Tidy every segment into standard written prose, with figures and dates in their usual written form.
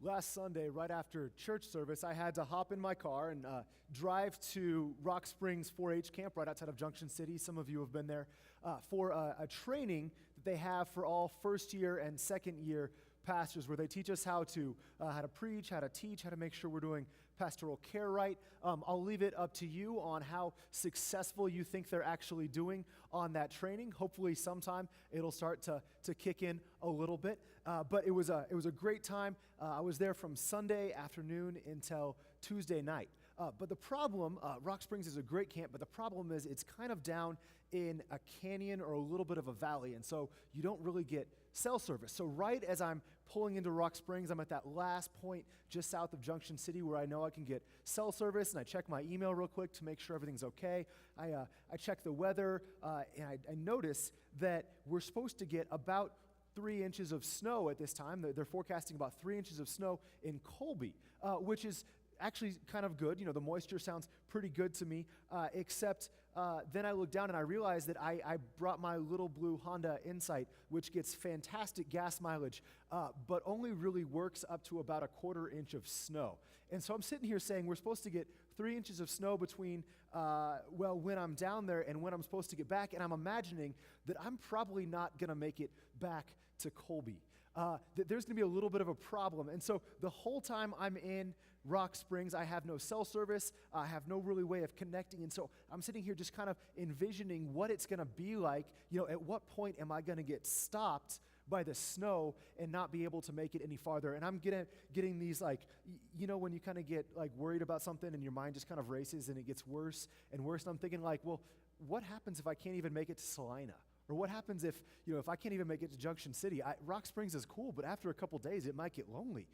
Last Sunday, right after church service, I had to hop in my car and drive to Rock Springs 4-H camp right outside of Junction City. Some of you have been there for a training that they have for all first-year and second-year pastors, where they teach us how to preach, how to teach, how to make sure we're doing pastoral care right. I'll leave it up to you on how successful you think they're actually doing on that training. Hopefully sometime it'll start to kick in a little bit. But it was a great time. I was there from Sunday afternoon until Tuesday night. But the problem, Rock Springs is a great camp, but the problem is it's kind of down in a canyon or a little bit of a valley, and so you don't really get cell service. So right as I'm pulling into Rock Springs, I'm at that last point just south of Junction City where I know I can get cell service, and I check my email real quick to make sure everything's okay. I check the weather, and I notice that we're supposed to get about 3 inches of snow at this time. They're forecasting about 3 inches of snow in Colby, which is actually kind of good. You know, the moisture sounds pretty good to me, except then I look down and I realize that I brought my little blue Honda Insight, which gets fantastic gas mileage, but only really works up to about a 1/4 inch of snow. And so I'm sitting here saying we're supposed to get 3 inches of snow between, when I'm down there and when I'm supposed to get back, and I'm imagining that I'm probably not going to make it back to Colby. That there's going to be a little bit of a problem. And so the whole time I'm in Rock Springs, I have no cell service, I have no really way of connecting, and so I'm sitting here just kind of envisioning what it's going to be like. You know, at what point am I going to get stopped by the snow and not be able to make it any farther? And I'm getting these, like, you know, when you kind of get like worried about something and your mind just kind of races and it gets worse and worse, and I'm thinking like, well, what happens if I can't even make it to Salina? Or what happens if I can't even make it to Junction City? Rock Springs is cool, but after a couple days, it might get lonely.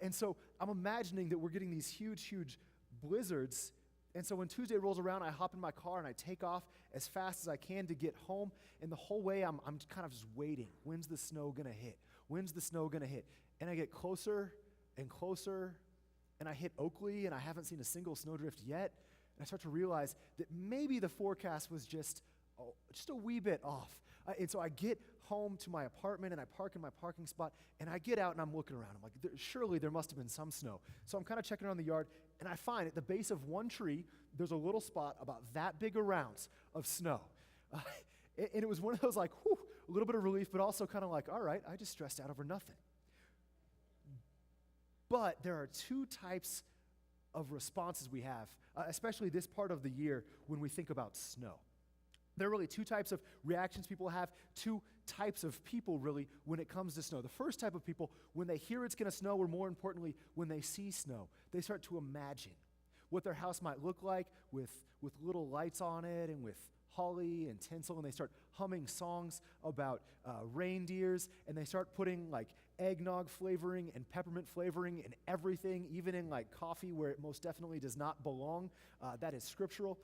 And so I'm imagining that we're getting these huge, huge blizzards. And so when Tuesday rolls around, I hop in my car and I take off as fast as I can to get home. And the whole way, I'm kind of just waiting. When's the snow going to hit? When's the snow going to hit? And I get closer and closer, and I hit Oakley, and I haven't seen a single snowdrift yet. And I start to realize that maybe the forecast was just a wee bit off. And so I get home to my apartment and I park in my parking spot, and I get out and I'm looking around. I'm like, surely there must have been some snow. So I'm kind of checking around the yard, and I find at the base of one tree, there's a little spot about that big around of snow. And it was one of those like, whew, a little bit of relief, but also kind of like, all right, I just stressed out over nothing. But there are two types of responses we have, especially this part of the year when we think about snow. There are really two types of reactions people have, two types of people, really, when it comes to snow. The first type of people, when they hear it's going to snow, or more importantly, when they see snow, they start to imagine what their house might look like with little lights on it and with holly and tinsel, and they start humming songs about reindeers, and they start putting like eggnog flavoring and peppermint flavoring and everything, even in like coffee where it most definitely does not belong. That is scriptural.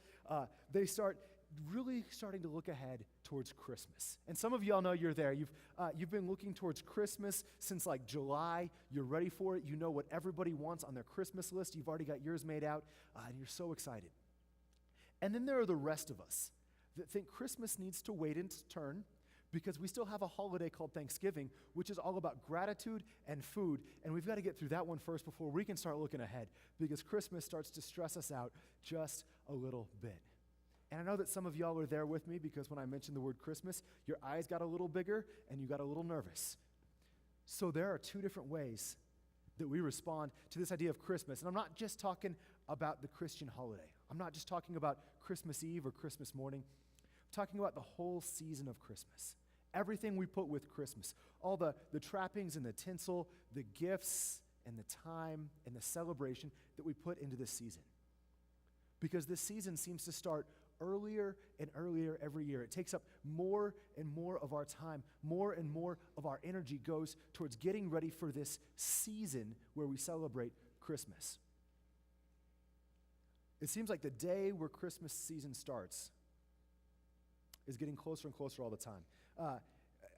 They start really starting to look ahead towards Christmas. And some of y'all know you're there. You've been looking towards Christmas since like July. You're ready for it. You know what everybody wants on their Christmas list. You've already got yours made out, and you're so excited. And then there are the rest of us that think Christmas needs to wait its turn because we still have a holiday called Thanksgiving, which is all about gratitude and food, and we've got to get through that one first before we can start looking ahead, because Christmas starts to stress us out just a little bit. And I know that some of y'all are there with me, because when I mentioned the word Christmas, your eyes got a little bigger and you got a little nervous. So there are two different ways that we respond to this idea of Christmas. And I'm not just talking about the Christian holiday. I'm not just talking about Christmas Eve or Christmas morning. I'm talking about the whole season of Christmas. Everything we put with Christmas. All the trappings and the tinsel, the gifts and the time and the celebration that we put into this season. Because this season seems to start earlier and earlier every year. It takes up more and more of our time. More and more of our energy goes towards getting ready for this season where we celebrate Christmas. It seems like the day where Christmas season starts is getting closer and closer all the time.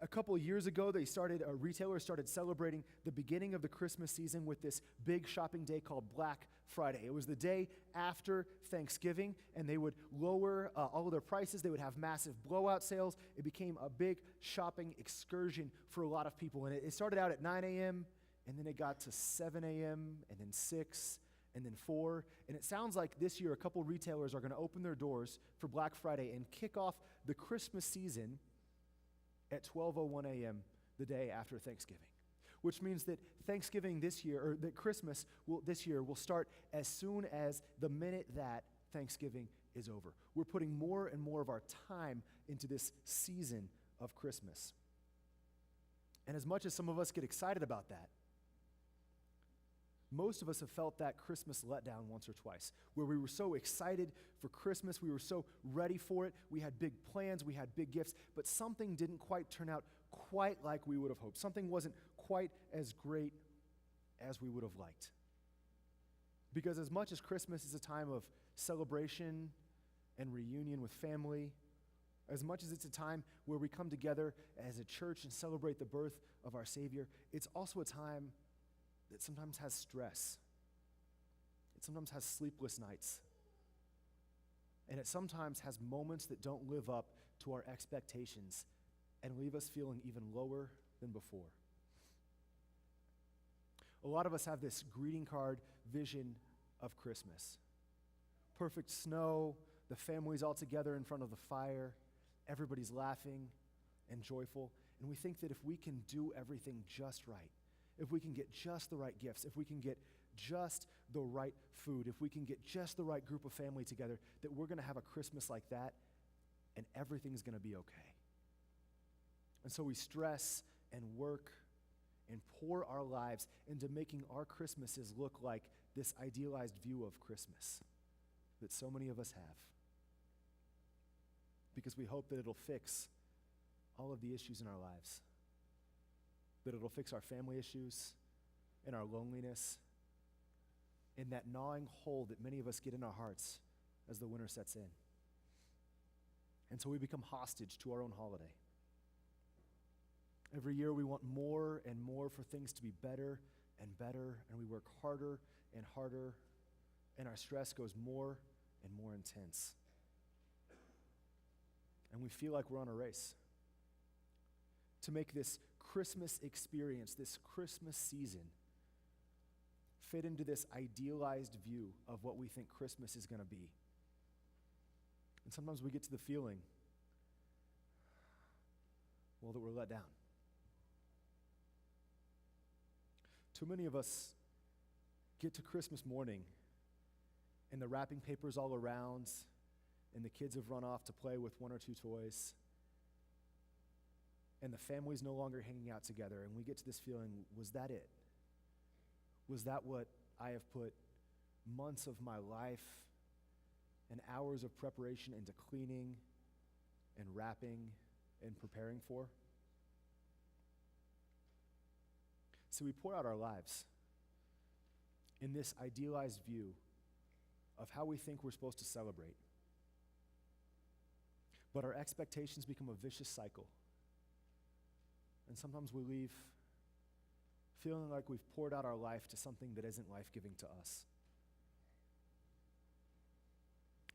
A couple of years ago, a retailer started celebrating the beginning of the Christmas season with this big shopping day called Black Friday. It was the day after Thanksgiving, and they would lower all of their prices. They would have massive blowout sales. It became a big shopping excursion for a lot of people, and it started out at 9 a.m., and then it got to 7 a.m., and then 6, and then 4. And it sounds like this year a couple retailers are going to open their doors for Black Friday and kick off the Christmas season at 12:01 a.m. the day after Thanksgiving, which means that Thanksgiving this year, or that Christmas this year will start as soon as the minute that Thanksgiving is over. We're putting more and more of our time into this season of Christmas. And as much as some of us get excited about that, most of us have felt that Christmas letdown once or twice, where we were so excited for Christmas, we were so ready for it, we had big plans, we had big gifts, but something didn't quite turn out quite like we would have hoped. Something wasn't quite as great as we would have liked. Because as much as Christmas is a time of celebration and reunion with family, as much as it's a time where we come together as a church and celebrate the birth of our Savior, it's also a time that sometimes has stress. It sometimes has sleepless nights. And it sometimes has moments that don't live up to our expectations and leave us feeling even lower than before. A lot of us have this greeting card vision of Christmas. Perfect snow, the family's all together in front of the fire, everybody's laughing and joyful, and we think that if we can do everything just right, if we can get just the right gifts, if we can get just the right food, if we can get just the right group of family together, that we're going to have a Christmas like that and everything's going to be okay. And so we stress and work and pour our lives into making our Christmases look like this idealized view of Christmas that so many of us have, because we hope that it'll fix all of the issues in our lives, that it'll fix our family issues and our loneliness and that gnawing hole that many of us get in our hearts as the winter sets in. And so we become hostage to our own holiday. Every year we want more and more for things to be better and better, and we work harder and harder, and our stress goes more and more intense. And we feel like we're on a race to make this Christmas experience, this Christmas season, fit into this idealized view of what we think Christmas is going to be. And sometimes we get to the feeling, well, that we're let down. Too many of us get to Christmas morning and the wrapping paper's all around and the kids have run off to play with one or two toys and the family's no longer hanging out together, and we get to this feeling, was that it? Was that what I have put months of my life and hours of preparation into cleaning and wrapping and preparing for? So we pour out our lives in this idealized view of how we think we're supposed to celebrate. But our expectations become a vicious cycle. And sometimes we leave feeling like we've poured out our life to something that isn't life-giving to us.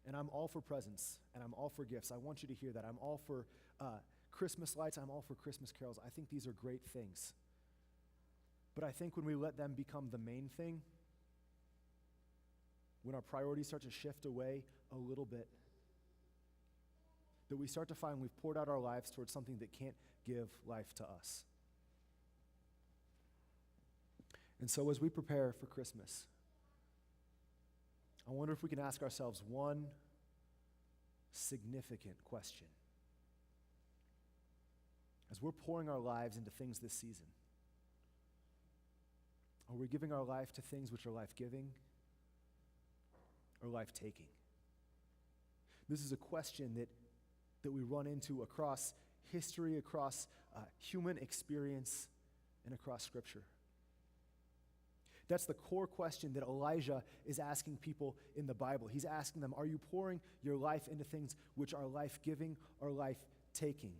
And I'm all for presents, and I'm all for gifts. I want you to hear that. I'm all for Christmas lights. I'm all for Christmas carols. I think these are great things. But I think when we let them become the main thing, when our priorities start to shift away a little bit, that we start to find we've poured out our lives towards something that can't give life to us. And so as we prepare for Christmas, I wonder if we can ask ourselves one significant question. As we're pouring our lives into things this season, are we giving our life to things which are life-giving or life-taking? This is a question that we run into across history, across human experience, and across Scripture. That's the core question that Elijah is asking people in the Bible. He's asking them, are you pouring your life into things which are life-giving or life-taking?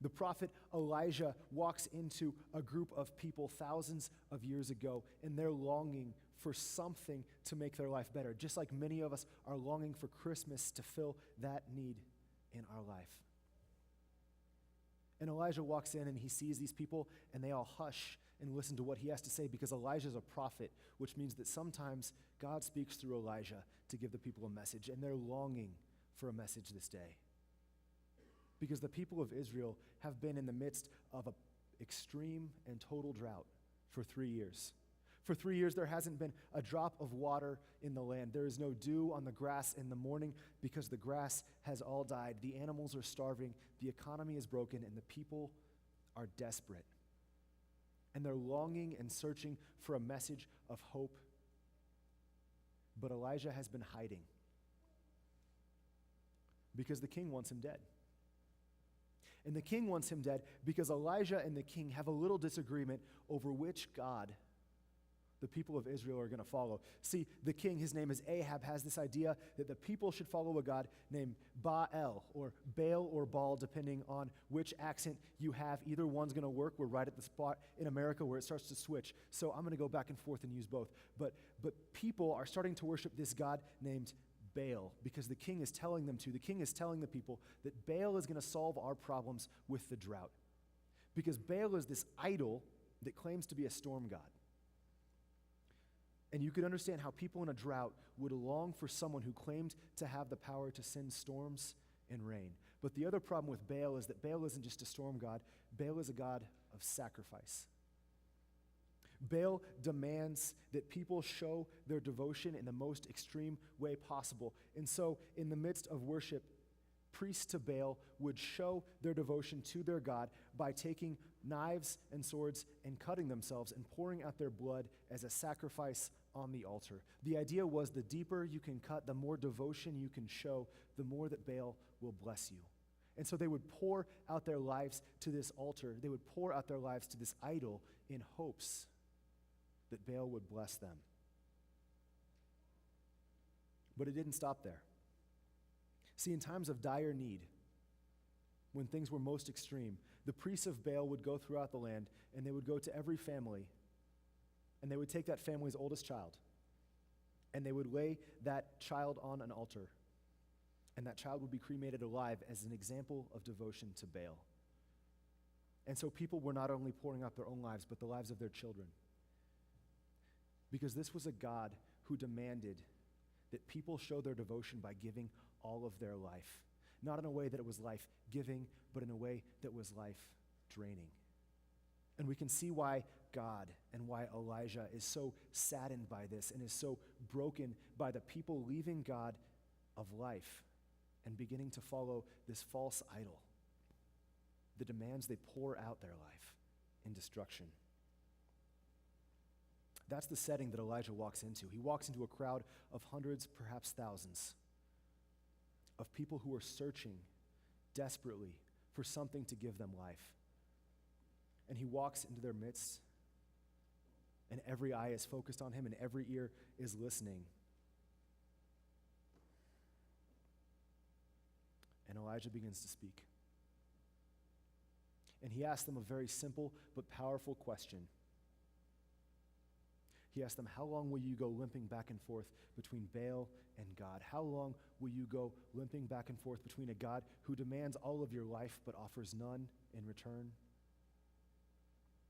The prophet Elijah walks into a group of people thousands of years ago, and they're longing for something to make their life better, just like many of us are longing for Christmas to fill that need in our life. And Elijah walks in and he sees these people, and they all hush and listen to what he has to say, because Elijah is a prophet, which means that sometimes God speaks through Elijah to give the people a message, and they're longing for a message this day. Because the people of Israel have been in the midst of an extreme and total drought for 3 years. For 3 years, there hasn't been a drop of water in the land. There is no dew on the grass in the morning because the grass has all died. The animals are starving, the economy is broken, and the people are desperate. And they're longing and searching for a message of hope. But Elijah has been hiding because the king wants him dead. And the king wants him dead because Elijah and the king have a little disagreement over which God the people of Israel are going to follow. See, the king, his name is Ahab, has this idea that the people should follow a god named Baal or Baal, depending on which accent you have. Either one's going to work. We're right at the spot in America where it starts to switch. So I'm going to go back and forth and use both. But people are starting to worship this god named Baal because the king is telling them to. The king is telling the people that Baal is going to solve our problems with the drought. Because Baal is this idol that claims to be a storm god. And you could understand how people in a drought would long for someone who claimed to have the power to send storms and rain. But the other problem with Baal is that Baal isn't just a storm god. Baal is a god of sacrifice. Baal demands that people show their devotion in the most extreme way possible. And so, in the midst of worship, priests to Baal would show their devotion to their god by taking knives and swords and cutting themselves and pouring out their blood as a sacrifice on the altar. The idea was the deeper you can cut, the more devotion you can show, the more that Baal will bless you. And so they would pour out their lives to this altar. They would pour out their lives to this idol in hopes that Baal would bless them. But it didn't stop there. See, in times of dire need, when things were most extreme, the priests of Baal would go throughout the land, and they would go to every family, and they would take that family's oldest child, and they would lay that child on an altar, and that child would be cremated alive as an example of devotion to Baal. And so people were not only pouring out their own lives, but the lives of their children. Because this was a God who demanded that people show their devotion by giving all of their life. Not in a way that it was life-giving, but in a way that was life-draining. And we can see why God and why Elijah is so saddened by this and is so broken by the people leaving God of life and beginning to follow this false idol that demands they pour out their life in destruction. That's the setting that Elijah walks into. He walks into a crowd of hundreds, perhaps thousands, of people who are searching desperately for something to give them life. And he walks into their midst, and every eye is focused on him, and every ear is listening. And Elijah begins to speak. And he asks them a very simple but powerful question. He asked them, how long will you go limping back and forth between Baal and God? How long will you go limping back and forth between a God who demands all of your life but offers none in return,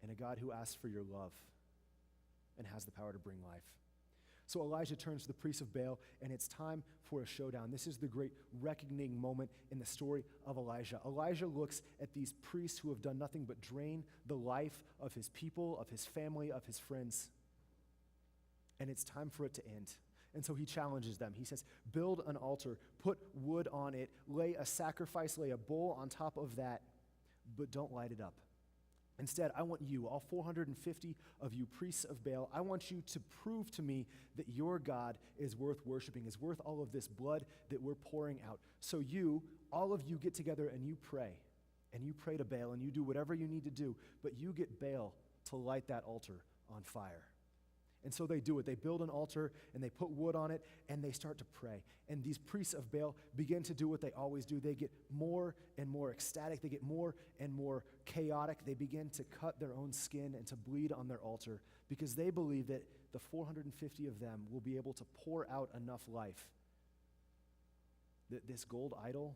and a God who asks for your love and has the power to bring life? So Elijah turns to the priests of Baal, and it's time for a showdown. This is the great reckoning moment in the story of Elijah. Elijah looks at these priests who have done nothing but drain the life of his people, of his family, of his friends. And it's time for it to end. And so he challenges them. He says, build an altar, put wood on it, lay a sacrifice, lay a bull on top of that, but don't light it up. Instead, I want you, all 450 of you priests of Baal, I want you to prove to me that your God is worth worshiping, is worth all of this blood that we're pouring out. So you, all of you get together and you pray to Baal, and you do whatever you need to do, but you get Baal to light that altar on fire. And so they do it. They build an altar, and they put wood on it, and they start to pray. And these priests of Baal begin to do what they always do. They get more and more ecstatic. They get more and more chaotic. They begin to cut their own skin and to bleed on their altar because they believe that the 450 of them will be able to pour out enough life that this gold idol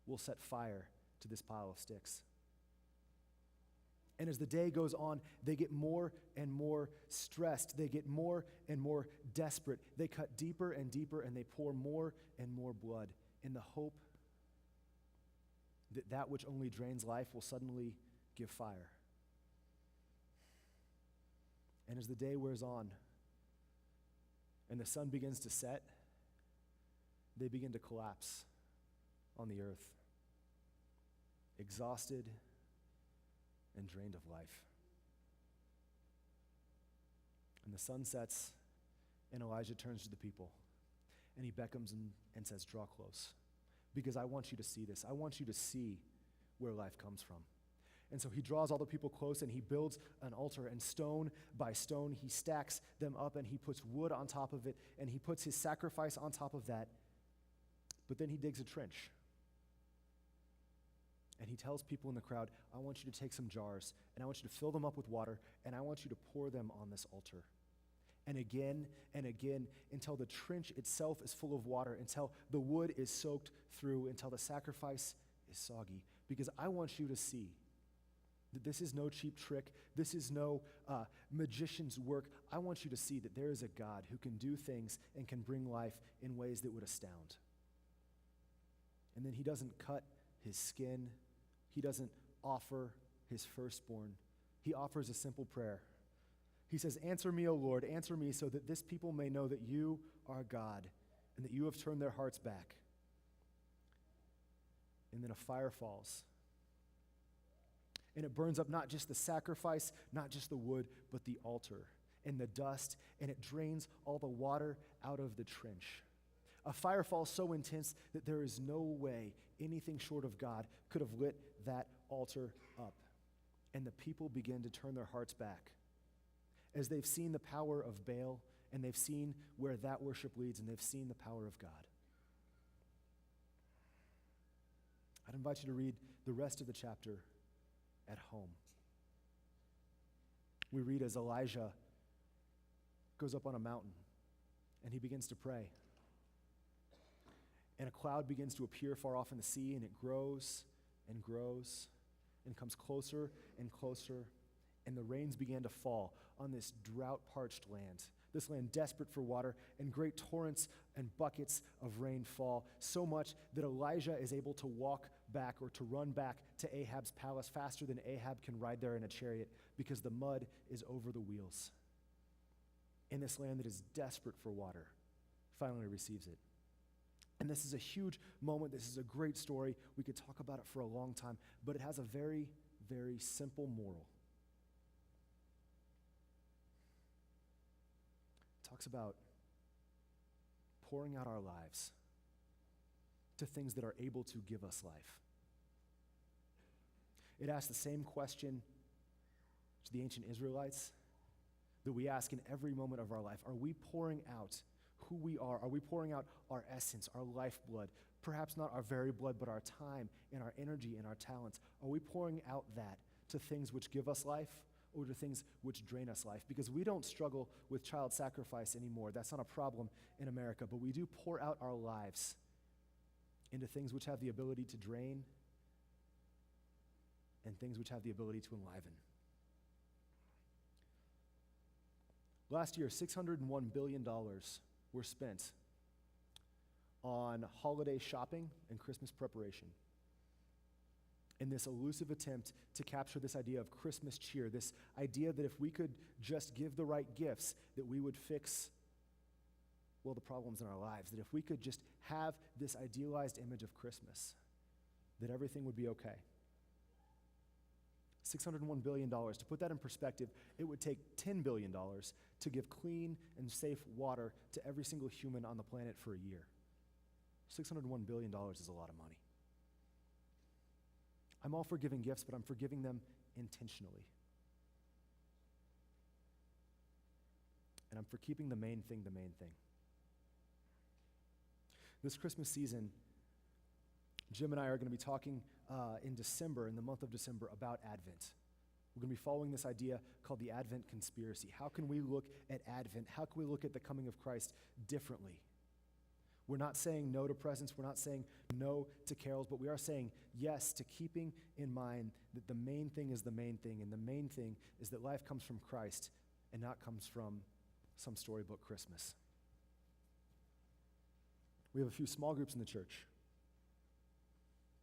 will set fire to this pile of sticks. And as the day goes on, they get more and more stressed. They get more and more desperate. They cut deeper and deeper, and they pour more and more blood in the hope that that which only drains life will suddenly give fire. And as the day wears on and the sun begins to set, they begin to collapse on the earth, exhausted and drained of life. And the sun sets, and Elijah turns to the people, and he beckons and says, draw close, because I want you to see this. I want you to see where life comes from. And so he draws all the people close, and he builds an altar, and stone by stone, he stacks them up, and he puts wood on top of it, and he puts his sacrifice on top of that. But then he digs a trench. And he tells people in the crowd, I want you to take some jars, and I want you to fill them up with water, and I want you to pour them on this altar. And again, until the trench itself is full of water, until the wood is soaked through, until the sacrifice is soggy. Because I want you to see that this is no cheap trick. This is no magician's work. I want you to see that there is a God who can do things and can bring life in ways that would astound. And then he doesn't cut his skin. He doesn't offer his firstborn. He offers a simple prayer. He says, answer me, O Lord, answer me, so that this people may know that you are God and that you have turned their hearts back. And then a fire falls. And it burns up not just the sacrifice, not just the wood, but the altar and the dust, and it drains all the water out of the trench. A fire falls so intense that there is no way anything short of God could have lit that altar up. And the people begin to turn their hearts back as they've seen the power of Baal, and they've seen where that worship leads, and they've seen the power of God. I'd invite you to read the rest of the chapter at home. We read as Elijah goes up on a mountain, and he begins to pray. And a cloud begins to appear far off in the sea, and it grows and grows and comes closer and closer. And the rains began to fall on this drought-parched land, this land desperate for water, and great torrents and buckets of rain fall, so much that Elijah is able to walk back or to run back to Ahab's palace faster than Ahab can ride there in a chariot, because the mud is over the wheels. And this land that is desperate for water finally receives it. And this is a huge moment. This is a great story. We could talk about it for a long time, but it has a very, very simple moral. It talks about pouring out our lives to things that are able to give us life. It asks the same question to the ancient Israelites that we ask in every moment of our life. Are we pouring out who we are? Are we pouring out our essence, our lifeblood? Perhaps not our very blood, but our time and our energy and our talents. Are we pouring out that to things which give us life or to things which drain us life? Because we don't struggle with child sacrifice anymore. That's not a problem in America, but we do pour out our lives into things which have the ability to drain and things which have the ability to enliven. Last year, $601 billion were spent on holiday shopping and Christmas preparation in this elusive attempt to capture this idea of Christmas cheer, this idea that if we could just give the right gifts, that we would fix, well, the problems in our lives, that if we could just have this idealized image of Christmas, that everything would be okay. $601 billion. To put that in perspective, it would take $10 billion to give clean and safe water to every single human on the planet for a year. $601 billion is a lot of money. I'm all for giving gifts, but I'm for giving them intentionally. And I'm for keeping the main thing the main thing. This Christmas season, Jim and I are going to be talking in December, in the month of December, about Advent. We're going to be following this idea called the Advent conspiracy. How can we look at Advent? How can we look at the coming of Christ differently? We're not saying no to presents. We're not saying no to carols, but we are saying yes to keeping in mind that the main thing is the main thing, and the main thing is that life comes from Christ and not comes from some storybook Christmas. We have a few small groups in the church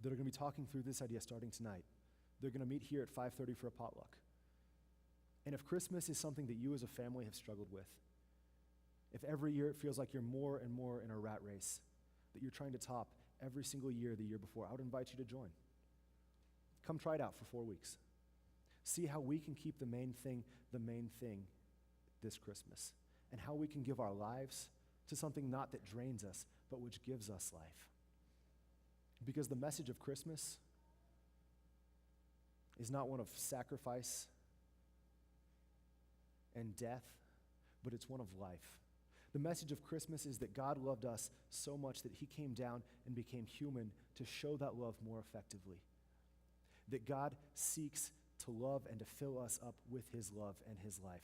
that are going to be talking through this idea starting tonight. They're going to meet here at 5:30 for a potluck. And if Christmas is something that you as a family have struggled with, if every year it feels like you're more and more in a rat race, that you're trying to top every single year the year before, I would invite you to join. Come try it out for 4 weeks. See how we can keep the main thing this Christmas, and how we can give our lives to something not that drains us, but which gives us life. Because the message of Christmas is not one of sacrifice and death, but it's one of life. The message of Christmas is that God loved us so much that he came down and became human to show that love more effectively. That God seeks to love and to fill us up with his love and his life.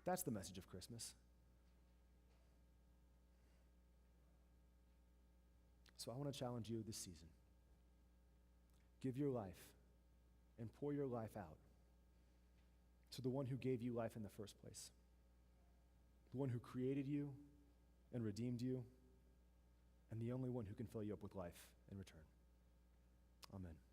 That's the message of Christmas. So I want to challenge you this season. Give your life and pour your life out to the one who gave you life in the first place. The one who created you and redeemed you, and the only one who can fill you up with life in return. Amen.